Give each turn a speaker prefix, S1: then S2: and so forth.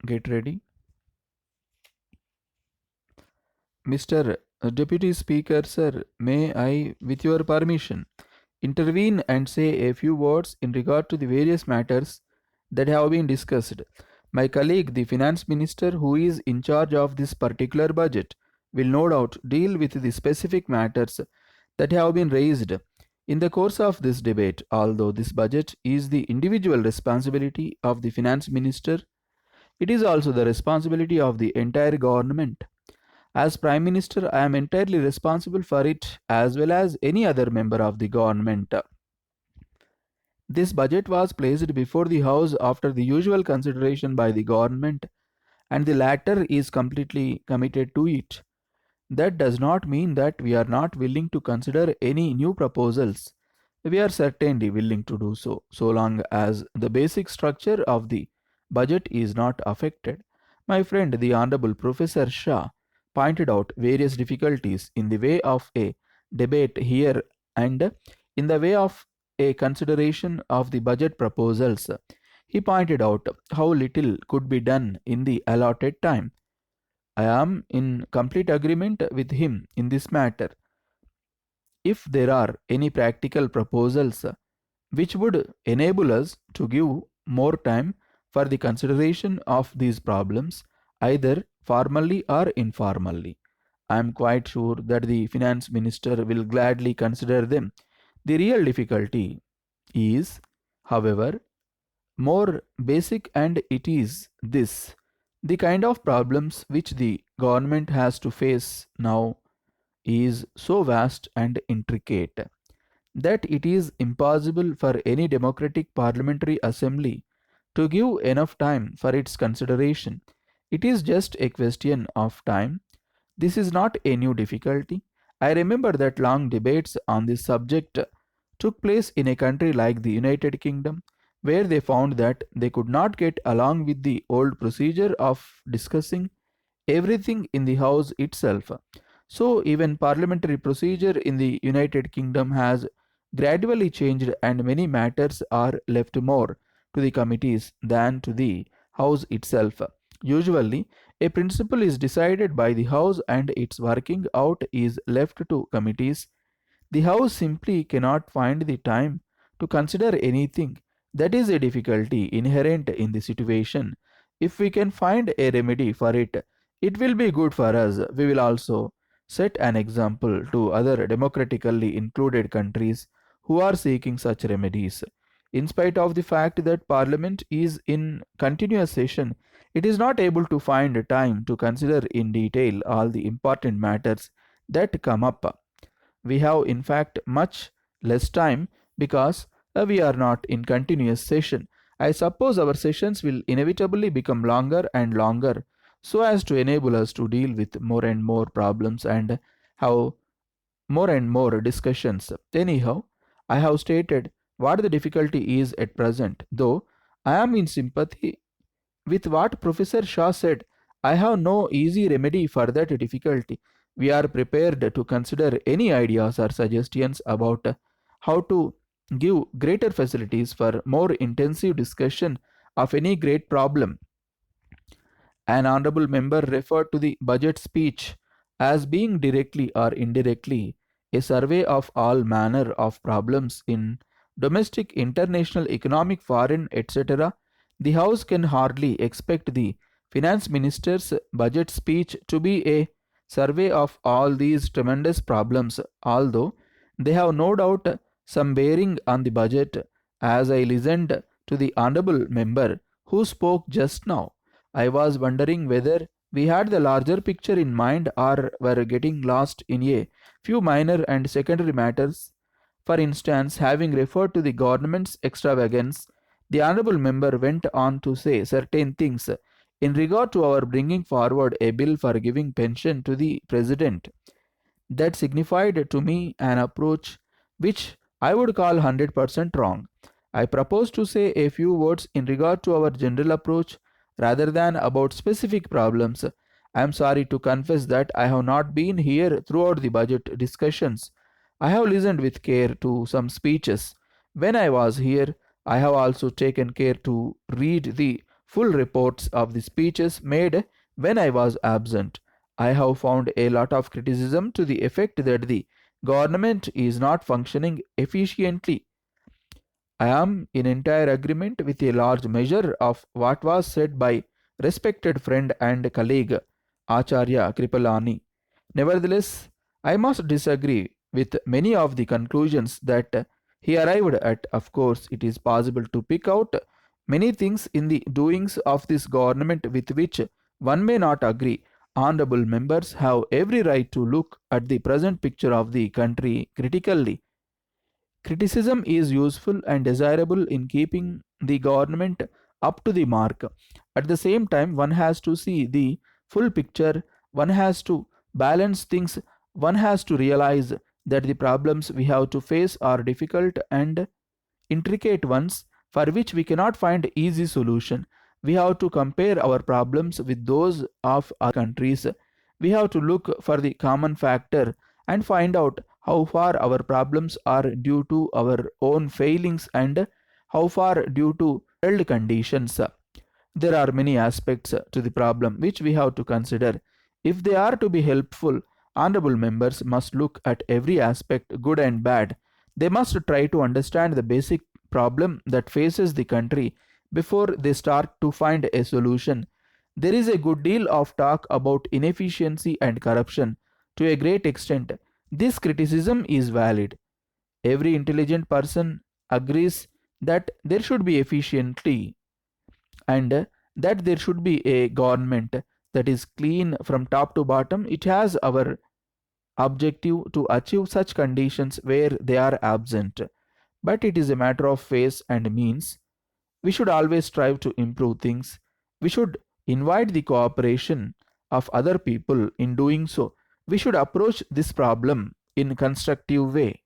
S1: Get ready. Mr. Deputy Speaker, sir, may I, with your permission, intervene and say a few words in regard to the various matters that have been discussed. My colleague, the Finance Minister, who is in charge of this particular budget, will no doubt deal with the specific matters that have been raised in the course of this debate. Although this budget is the individual responsibility of the Finance Minister, it is also the responsibility of the entire government. As Prime Minister, I am entirely responsible for it as well as any other member of the government. This budget was placed before the House after the usual consideration by the government, and the latter is completely committed to it. That does not mean that we are not willing to consider any new proposals. We are certainly willing to do so, so long as the basic structure of the budget is not affected. My friend, the Honorable Professor Shah, pointed out various difficulties in the way of a debate here and in the way of a consideration of the budget proposals. He pointed out how little could be done in the allotted time. I am in complete agreement with him in this matter. If there are any practical proposals which would enable us to give more time for the consideration of these problems, either formally or informally, I am quite sure that the finance minister will gladly consider them. The real difficulty is, however, more basic, and it is this: the kind of problems which the government has to face now is so vast and intricate that it is impossible for any democratic parliamentary assembly to give enough time for its consideration. It is just a question of time. This is not a new difficulty. I remember that long debates on this subject took place in a country like the United Kingdom, where they found that they could not get along with the old procedure of discussing everything in the House itself. So, even parliamentary procedure in the United Kingdom has gradually changed, and many matters are left more to the committees than to the House itself. Usually, a principle is decided by the House and its working out is left to committees. The House simply cannot find the time to consider anything. That is a difficulty inherent in the situation. If we can find a remedy for it, it will be good for us. We will also set an example to other democratically included countries who are seeking such remedies. In spite of the fact that Parliament is in continuous session, it is not able to find time to consider in detail all the important matters that come up. We have, in fact, much less time because we are not in continuous session. I suppose our sessions will inevitably become longer and longer so as to enable us to deal with more and more problems and have more and more discussions. Anyhow, I have stated what the difficulty is at present, though I am in sympathy with what Professor Shaw said. I have no easy remedy for that difficulty. We are prepared to consider any ideas or suggestions about how to give greater facilities for more intensive discussion of any great problem. An honorable member referred to the budget speech as being directly or indirectly a survey of all manner of problems in domestic, international, economic, foreign, etc. The House can hardly expect the finance minister's budget speech to be a survey of all these tremendous problems, although they have no doubt some bearing on the budget. As I listened to the honorable member who spoke just now, I was wondering whether we had the larger picture in mind or were getting lost in a few minor and secondary matters. For instance, having referred to the government's extravagance, the honorable member went on to say certain things in regard to our bringing forward a bill for giving pension to the president that signified to me an approach which I would call 100% wrong. I propose to say a few words in regard to our general approach rather than about specific problems. I am sorry to confess that I have not been here throughout the budget discussions. I have listened with care to some speeches. When I was here, I have also taken care to read the full reports of the speeches made when I was absent. I have found a lot of criticism to the effect that the government is not functioning efficiently. I am in entire agreement with a large measure of what was said by respected friend and colleague Acharya Kripalani. Nevertheless, I must disagree with many of the conclusions that he arrived at. Of course, it is possible to pick out many things in the doings of this government with which one may not agree. Honorable members have every right to look at the present picture of the country critically. Criticism is useful and desirable in keeping the government up to the mark. At the same time, one has to see the full picture, one has to balance things, one has to realize that the problems we have to face are difficult and intricate ones for which we cannot find easy solution. We have to compare our problems with those of other countries. We have to look for the common factor and find out how far our problems are due to our own failings and how far due to world conditions. There are many aspects to the problem which we have to consider. If they are to be helpful, honorable members must look at every aspect, good and bad. They must try to understand the basic problem that faces the country before they start to find a solution. There is a good deal of talk about inefficiency and corruption. To a great extent, this criticism is valid. Every intelligent person agrees that there should be efficiency and that there should be a government that is clean from top to bottom. It has our objective to achieve such conditions where they are absent. But it is a matter of face and means. We should always strive to improve things. We should invite the cooperation of other people in doing so. We should approach this problem in constructive way.